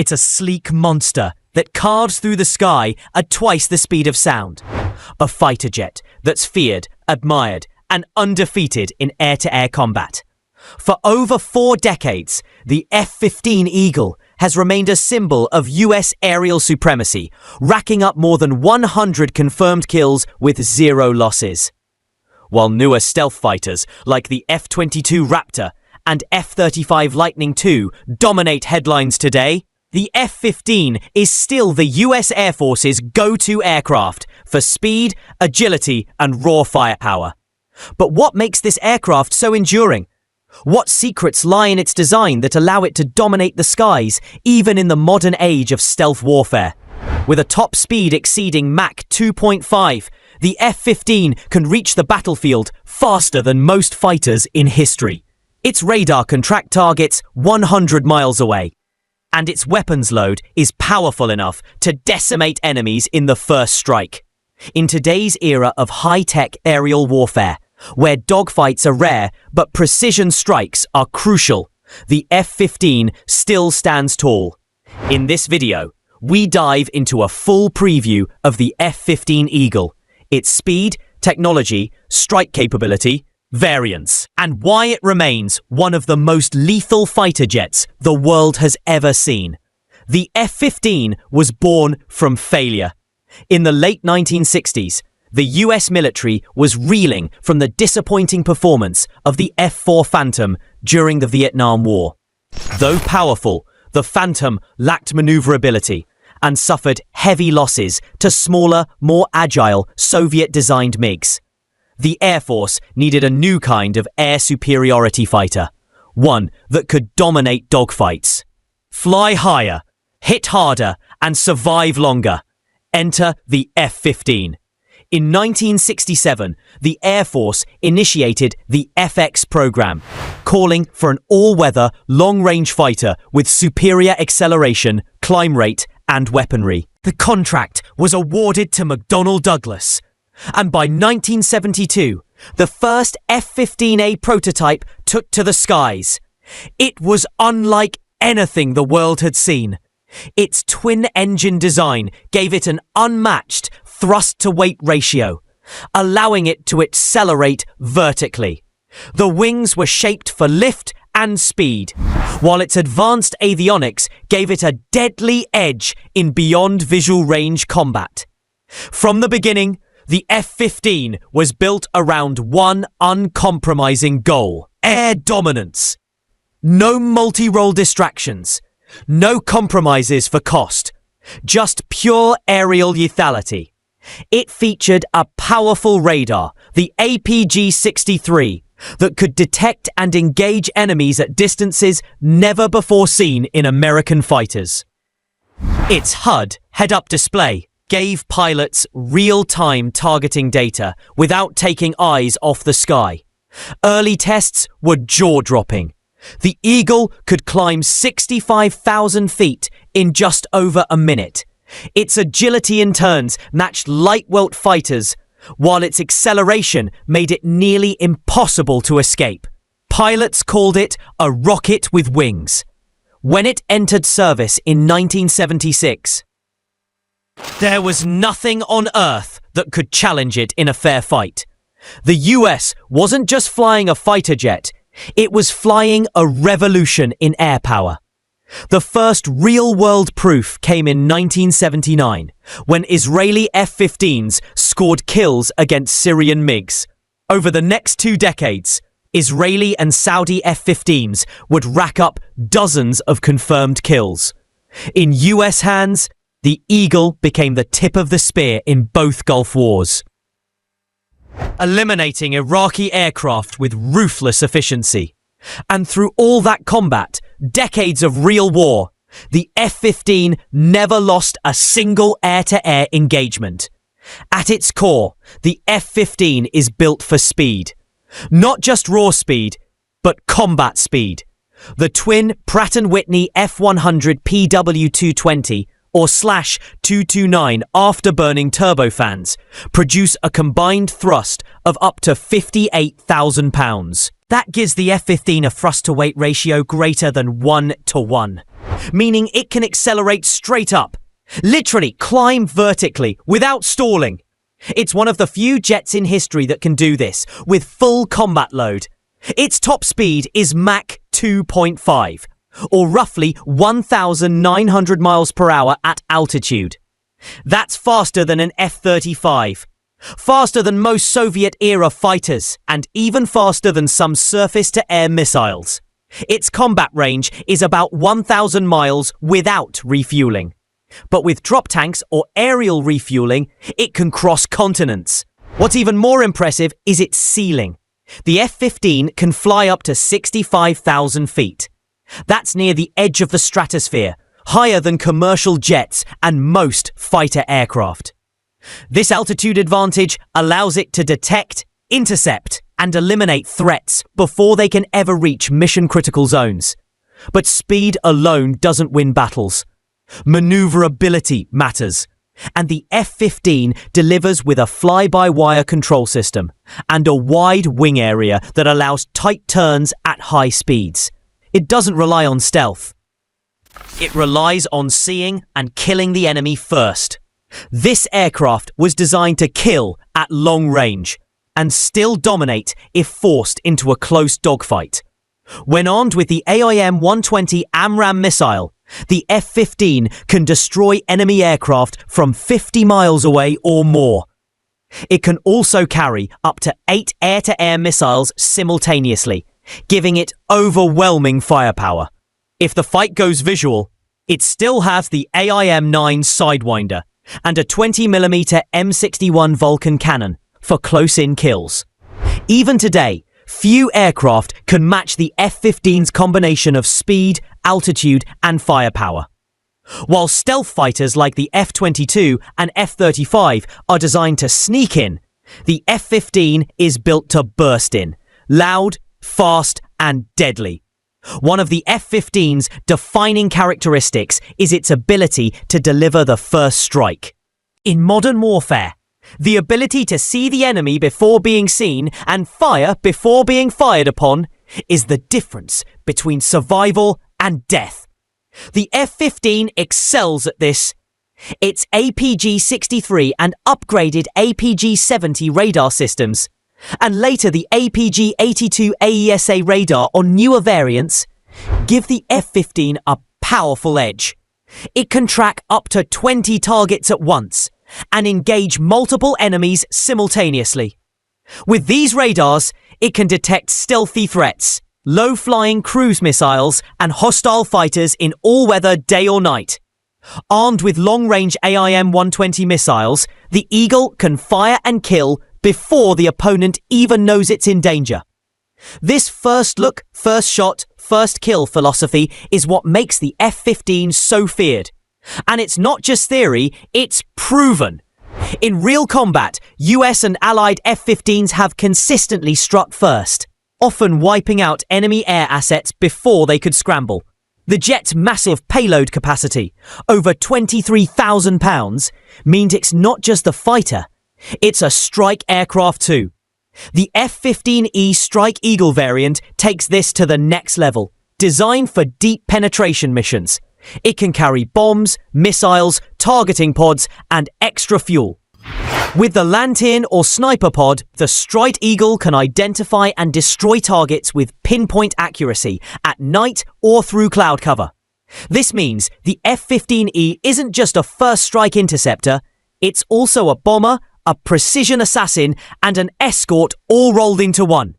It's a sleek monster that carves through the sky at twice the speed of sound. A fighter jet that's feared, admired, and undefeated in air-to-air combat. For over 4 decades, the F-15 Eagle has remained a symbol of US aerial supremacy, racking up more than 100 confirmed kills with 0 losses. While newer stealth fighters like the F-22 Raptor and F-35 Lightning II dominate headlines today, the F-15 is still the US Air Force's go-to aircraft for speed, agility, and raw firepower. But what makes this aircraft so enduring? What secrets lie in its design that allow it to dominate the skies, even in the modern age of stealth warfare? With a top speed exceeding Mach 2.5, the F-15 can reach the battlefield faster than most fighters in history. Its radar can track targets 100 miles away, and its weapons load is powerful enough to decimate enemies in the first strike. In today's era of high-tech aerial warfare, where dogfights are rare but precision strikes are crucial, the F-15 still stands tall. In this video, we dive into a full preview of the F-15 Eagle, its speed, technology, strike capability, variants, and why it remains one of the most lethal fighter jets the world has ever seen. The F-15 was born from failure. In the late 1960s, the US military was reeling from the disappointing performance of the F-4 Phantom during the Vietnam War. Though powerful, the Phantom lacked maneuverability and suffered heavy losses to smaller, more agile Soviet-designed MiGs. The Air Force needed a new kind of air superiority fighter, one that could dominate dogfights. Fly higher, hit harder, and survive longer. Enter the F-15. In 1967, the Air Force initiated the FX program, calling for an all-weather, long-range fighter with superior acceleration, climb rate, and weaponry. The contract was awarded to McDonnell Douglas, and by 1972, the first F-15A prototype took to the skies. It was unlike anything the world had seen. Its twin-engine design gave it an unmatched thrust-to-weight ratio, allowing it to accelerate vertically. The wings were shaped for lift and speed, while its advanced avionics gave it a deadly edge in beyond visual range combat. From the beginning, the F-15 was built around one uncompromising goal: air dominance. No multi-role distractions, no compromises for cost, just pure aerial lethality. It featured a powerful radar, the APG-63, that could detect and engage enemies at distances never before seen in American fighters. Its HUD, head-up display, gave pilots real-time targeting data without taking eyes off the sky. Early tests were jaw-dropping. The Eagle could climb 65,000 feet in just over a minute. Its agility in turns matched light-weight fighters, while its acceleration made it nearly impossible to escape. Pilots called it a rocket with wings. When it entered service in 1976, there was nothing on Earth that could challenge it in a fair fight. The US wasn't just flying a fighter jet, it was flying a revolution in air power. The first real-world proof came in 1979, when Israeli F-15s scored kills against Syrian MiGs. Over the next 2 decades, Israeli and Saudi F-15s would rack up dozens of confirmed kills. In US hands, the Eagle became the tip of the spear in both Gulf Wars, eliminating Iraqi aircraft with ruthless efficiency. And through all that combat, decades of real war, the F-15 never lost a single air-to-air engagement. At its core, the F-15 is built for speed. Not just raw speed, but combat speed. The twin Pratt & Whitney F-100 PW220, or Slash 229 afterburning turbofans produce a combined thrust of up to 58,000 pounds. That gives the F-15 a thrust-to-weight ratio greater than 1:1, meaning it can accelerate straight up, literally climb vertically without stalling. It's one of the few jets in history that can do this with full combat load. Its top speed is Mach 2.5, or roughly 1,900 miles per hour at altitude. That's faster than an F-35, faster than most Soviet-era fighters, and even faster than some surface-to-air missiles. Its combat range is about 1,000 miles without refueling. But with drop tanks or aerial refueling, it can cross continents. What's even more impressive is its ceiling. The F-15 can fly up to 65,000 feet. That's near the edge of the stratosphere, higher than commercial jets and most fighter aircraft. This altitude advantage allows it to detect, intercept, and eliminate threats before they can ever reach mission-critical zones. But speed alone doesn't win battles. Maneuverability matters, and the F-15 delivers with a fly-by-wire control system and a wide wing area that allows tight turns at high speeds. It doesn't rely on stealth. It relies on seeing and killing the enemy first. This aircraft was designed to kill at long range and still dominate if forced into a close dogfight. When armed with the AIM-120 AMRAAM missile, the F-15 can destroy enemy aircraft from 50 miles away or more. It can also carry up to 8 air-to-air missiles simultaneously, giving it overwhelming firepower. If the fight goes visual, it still has the AIM-9 Sidewinder and a 20mm M61 Vulcan cannon for close-in kills. Even today, few aircraft can match the F-15's combination of speed, altitude, and firepower. While stealth fighters like the F-22 and F-35 are designed to sneak in, the F-15 is built to burst in, loud, fast, and deadly. One of the F-15's defining characteristics is its ability to deliver the first strike. In modern warfare, the ability to see the enemy before being seen and fire before being fired upon is the difference between survival and death. The F-15 excels at this. Its APG-63 and upgraded APG-70 radar systems, and later the APG-82 AESA radar on newer variants, give the F-15 a powerful edge. It can track up to 20 targets at once and engage multiple enemies simultaneously. With these radars, it can detect stealthy threats, low-flying cruise missiles, and hostile fighters in all weather, day or night. Armed with long-range AIM-120 missiles, the Eagle can fire and kill before the opponent even knows it's in danger. This first look, first shot, first kill philosophy is what makes the F-15 so feared. And it's not just theory, it's proven. In real combat, US and allied F-15s have consistently struck first, often wiping out enemy air assets before they could scramble. The jet's massive payload capacity, over 23,000 pounds, means it's not just a fighter, it's a strike aircraft too. The F-15E Strike Eagle variant takes this to the next level, designed for deep penetration missions. It can carry bombs, missiles, targeting pods, and extra fuel. With the Lantern or Sniper pod, the Strike Eagle can identify and destroy targets with pinpoint accuracy at night or through cloud cover. This means the F-15E isn't just a first strike interceptor, it's also a bomber, a precision assassin, and an escort all rolled into one.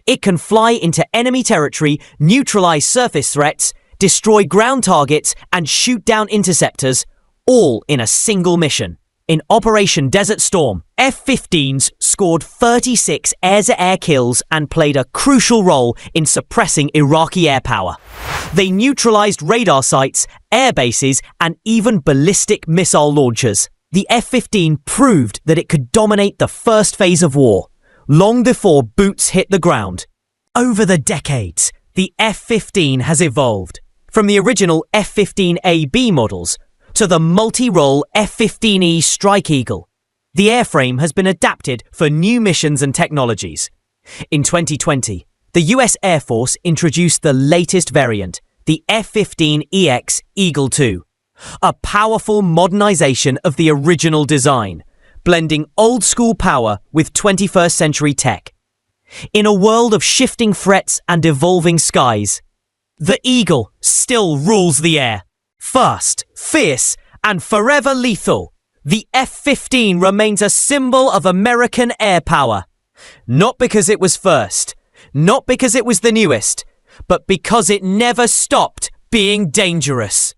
It can fly into enemy territory, neutralize surface threats, destroy ground targets, and shoot down interceptors, all in a single mission. In Operation Desert Storm, F-15s scored 36 air-to-air kills and played a crucial role in suppressing Iraqi air power. They neutralized radar sites, air bases, and even ballistic missile launchers. The F-15 proved that it could dominate the first phase of war, long before boots hit the ground. Over the decades, the F-15 has evolved. From the original F-15AB models, to the multi-role F-15E Strike Eagle. The airframe has been adapted for new missions and technologies. In 2020, the US Air Force introduced the latest variant, the F-15EX Eagle II, a powerful modernization of the original design, blending old-school power with 21st century tech. In a world of shifting threats and evolving skies, the Eagle still rules the air. Fast, fierce, and forever lethal, the F-15 remains a symbol of American air power. Not because it was first, not because it was the newest, but because it never stopped being dangerous.